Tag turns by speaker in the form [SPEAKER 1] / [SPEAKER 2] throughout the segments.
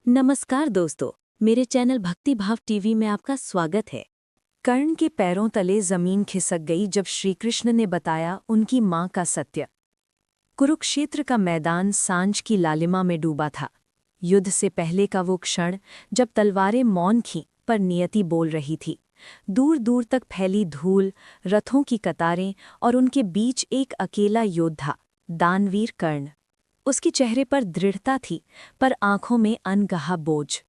[SPEAKER 1] नमस्कार दोस्तों, मेरे चैनल भक्ति भाव टीवी में आपका स्वागत है। कर्ण के पैरों तले जमीन खिसक गई जब श्रीकृष्ण ने बताया उनकी मां का सत्य। कुरुक्षेत्र का मैदान सांझ की लालिमा में डूबा था। युद्ध से पहले का वो क्षण जब तलवारें मौन थीं पर नियति बोल रही थी। दूर दूर तक फैली धूल, रथों की कतारें और उनके बीच एक अकेला योद्धा, दानवीर कर्ण। उसके चेहरे पर दृढ़ता थी पर आंखों में अनगहा बोझ।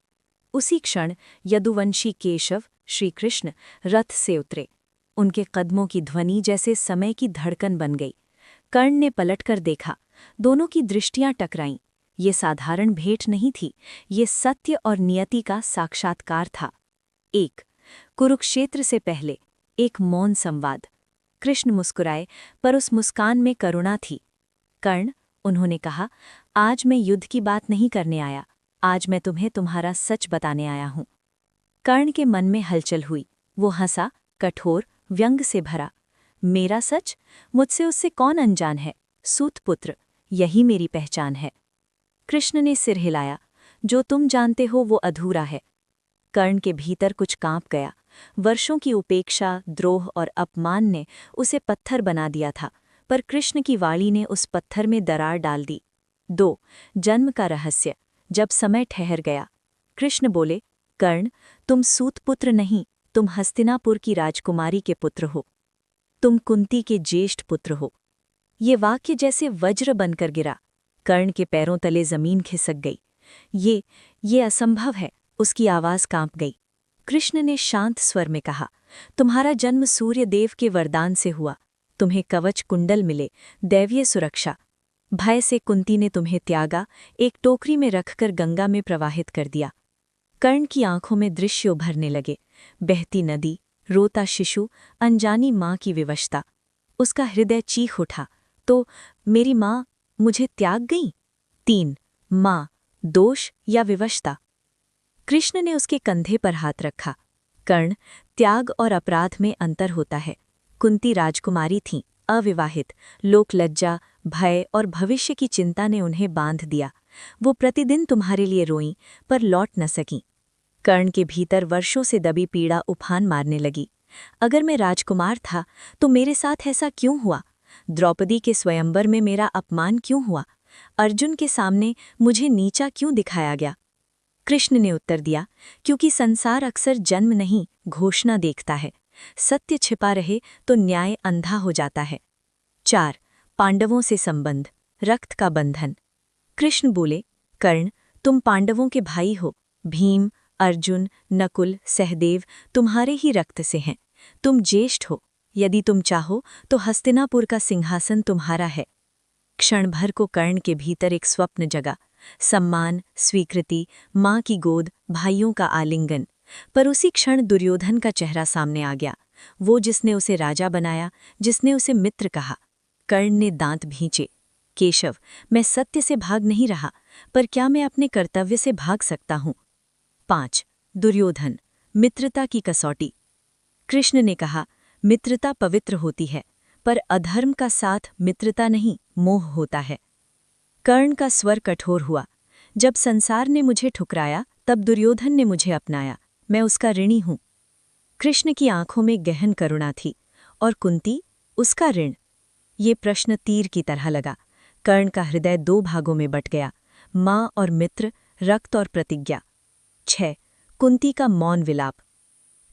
[SPEAKER 1] उसी क्षण यदुवंशी केशव, श्रीकृष्ण रथ से उतरे। उनके कदमों की ध्वनि जैसे समय की धड़कन बन गई। कर्ण ने पलटकर देखा, दोनों की दृष्टियां टकराईं। ये साधारण भेंट नहीं थी, ये सत्य और नियति का साक्षात्कार था। एक कुरुक्षेत्र से पहले एक मौन संवाद। कृष्ण मुस्कुराए, पर उस मुस्कान में करुणा थी। कर्ण, उन्होंने कहा, आज मैं युद्ध की बात नहीं करने आया, आज मैं तुम्हें तुम्हारा सच बताने आया हूं। कर्ण के मन में हलचल हुई। वो हंसा, कठोर, व्यंग से भरा। मेरा सच? मुझसे उससे कौन अनजान है? सूतपुत्र, यही मेरी पहचान है। कृष्ण ने सिर हिलाया। जो तुम जानते हो वो अधूरा है। कर्ण के भीतर कुछ कांप गया। वर्षों की उपेक्षा, द्रोह और अपमान ने उसे पत्थर बना दिया था, पर कृष्ण की वाणी ने उस पत्थर में दरार डाल दी। 2 जन्म का रहस्य। जब समय ठहर गया, कृष्ण बोले, कर्ण, तुम सूतपुत्र नहीं, तुम हस्तिनापुर की राजकुमारी के पुत्र हो। तुम कुंती के ज्येष्ठ पुत्र हो। ये वाक्य जैसे वज्र बनकर गिरा। कर्ण के पैरों तले जमीन खिसक गई। ये असंभव है, उसकी आवाज कांप गई। कृष्ण ने शांत स्वर में कहा, तुम्हारा जन्म सूर्य देव के वरदान से हुआ। तुम्हें कवच कुंडल मिले, दैवीय सुरक्षा। भय से कुंती ने तुम्हें त्यागा, एक टोकरी में रखकर गंगा में प्रवाहित कर दिया। कर्ण की आंखों में दृश्य उभरने लगे। बहती नदी, रोता शिशु, अनजानी माँ की विवशता। उसका हृदय चीख उठा, तो मेरी माँ मुझे त्याग गई? 3 माँ, दोष या विवशता? कृष्ण ने उसके कंधे पर हाथ रखा। कर्ण, त्याग और अपराध में अंतर होता है। कुंती राजकुमारी थीं, अविवाहित। लोकलज्जा, भय और भविष्य की चिंता ने उन्हें बांध दिया। वो प्रतिदिन तुम्हारे लिए रोईं, पर लौट न सकीं। कर्ण के भीतर वर्षों से दबी पीड़ा उफान मारने लगी। अगर मैं राजकुमार था तो मेरे साथ ऐसा क्यों हुआ? द्रौपदी के स्वयंवर में मेरा अपमान क्यों हुआ? अर्जुन के सामने मुझे नीचा क्यों दिखाया गया? कृष्ण ने उत्तर दिया, क्योंकि संसार अक्सर जन्म नहीं, घोषणा देखता है। सत्य छिपा रहे तो न्याय अंधा हो जाता है। 4 पांडवों से संबंध, रक्त का बंधन। कृष्ण बोले, कर्ण, तुम पांडवों के भाई हो। भीम, अर्जुन, नकुल, सहदेव तुम्हारे ही रक्त से हैं। तुम ज्येष्ठ हो। यदि तुम चाहो तो हस्तिनापुर का सिंहासन तुम्हारा है। क्षण भर को कर्ण के भीतर एक स्वप्न जगा। सम्मान, स्वीकृति, माँ की गोद, भाइयों का आलिंगन। पर उसी क्षण दुर्योधन का चेहरा सामने आ गया। वो जिसने उसे राजा बनाया, जिसने उसे मित्र कहा। कर्ण ने दांत भींचे। केशव, मैं सत्य से भाग नहीं रहा, पर क्या मैं अपने कर्तव्य से भाग सकता हूँ? 5 दुर्योधन, मित्रता की कसौटी। कृष्ण ने कहा, मित्रता पवित्र होती है, पर अधर्म का साथ मित्रता नहीं, मोह होता है। कर्ण का स्वर कठोर हुआ। जब संसार ने मुझे ठुकराया, तब दुर्योधन ने मुझे अपनाया। मैं उसका ऋणी हूँ। कृष्ण की आंखों में गहन करुणा थी। और कुंती, उसका ऋण? ये प्रश्न तीर की तरह लगा। कर्ण का हृदय 2 भागों में बट गया, माँ और मित्र, रक्त और प्रतिज्ञा। 6 कुंती का मौन विलाप।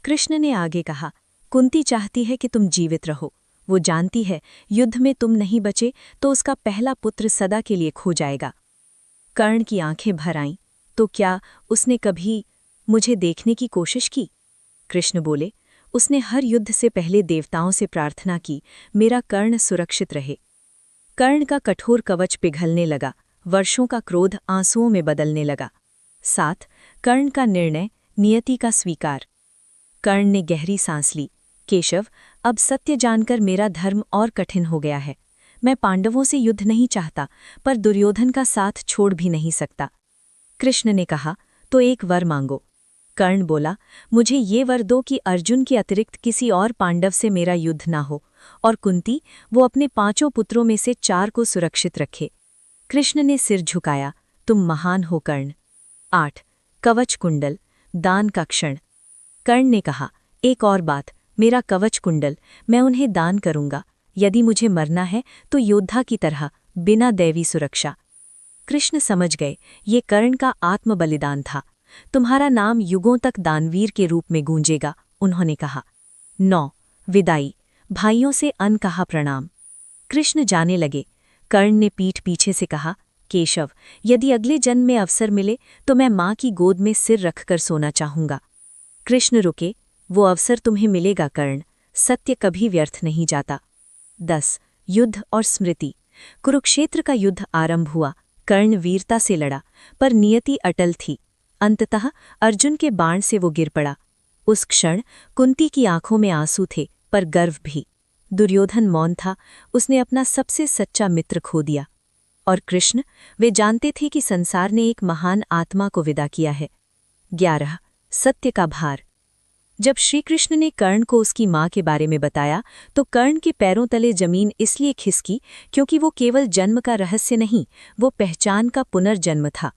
[SPEAKER 1] कृष्ण ने आगे कहा, कुंती चाहती है कि तुम जीवित रहो। वो जानती है, युद्ध में तुम नहीं बचे तो उसका पहला पुत्र सदा के लिए खो जाएगा। कर्ण की आंखें भर आईं। तो क्या उसने कभी मुझे देखने की कोशिश की? कृष्ण बोले, उसने हर युद्ध से पहले देवताओं से प्रार्थना की, मेरा कर्ण सुरक्षित रहे। कर्ण का कठोर कवच पिघलने लगा, वर्षों का क्रोध आंसुओं में बदलने लगा। 7 कर्ण का निर्णय, नियति का स्वीकार। कर्ण ने गहरी सांस ली। केशव, अब सत्य जानकर मेरा धर्म और कठिन हो गया है। मैं पांडवों से युद्ध नहीं चाहता, पर दुर्योधन का साथ छोड़ भी नहीं सकता। कृष्ण ने कहा, तो एक वर मांगो। कर्ण बोला, मुझे ये वर दो कि अर्जुन के अतिरिक्त किसी और पांडव से मेरा युद्ध ना हो, और कुंती, वो अपने 5 पुत्रों में से 4 को सुरक्षित रखे। कृष्ण ने सिर झुकाया, तुम महान हो कर्ण। 8 कवच कुंडल, दान का क्षण। कर्ण ने कहा, एक और बात, मेरा कवच कुंडल, मैं उन्हें दान करूंगा। यदि मुझे मरना है तो योद्धा की तरह, बिना दैवी सुरक्षा। कृष्ण समझ गए, ये कर्ण का आत्म बलिदान था। तुम्हारा नाम युगों तक दानवीर के रूप में गूंजेगा, उन्होंने कहा। 9. विदाई। भाइयों से अनकहा प्रणाम। कृष्ण जाने लगे। कर्ण ने पीठ पीछे से कहा, केशव, यदि अगले जन्म में अवसर मिले तो मैं माँ की गोद में सिर रखकर सोना चाहूंगा। कृष्ण रुके, वो अवसर तुम्हें मिलेगा कर्ण, सत्य कभी व्यर्थ नहीं जाता। 10. युद्ध और स्मृति। कुरुक्षेत्र का युद्ध आरंभ हुआ। कर्ण वीरता से लड़ा, पर नियति अटल थी। अंततः अर्जुन के बाण से वो गिर पड़ा। उस क्षण कुंती की आंखों में आंसू थे, पर गर्व भी। दुर्योधन मौन था, उसने अपना सबसे सच्चा मित्र खो दिया। और कृष्ण, वे जानते थे कि संसार ने एक महान आत्मा को विदा किया है। 11. सत्य का भार। जब श्रीकृष्ण ने कर्ण को उसकी माँ के बारे में बताया तो कर्ण के पैरों तले जमीन इसलिए खिसकी क्योंकि वो केवल जन्म का रहस्य नहीं, वो पहचान का पुनर्जन्म था।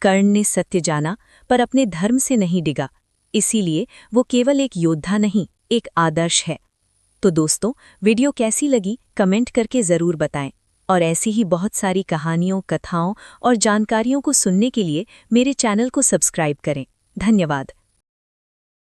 [SPEAKER 1] कर्ण ने सत्य जाना, पर अपने धर्म से नहीं डिगा। इसीलिए वो केवल एक योद्धा नहीं, एक आदर्श है। तो दोस्तों, वीडियो कैसी लगी कमेंट करके ज़रूर बताएं। और ऐसी ही बहुत सारी कहानियों, कथाओं और जानकारियों को सुनने के लिए मेरे चैनल को सब्सक्राइब करें। धन्यवाद।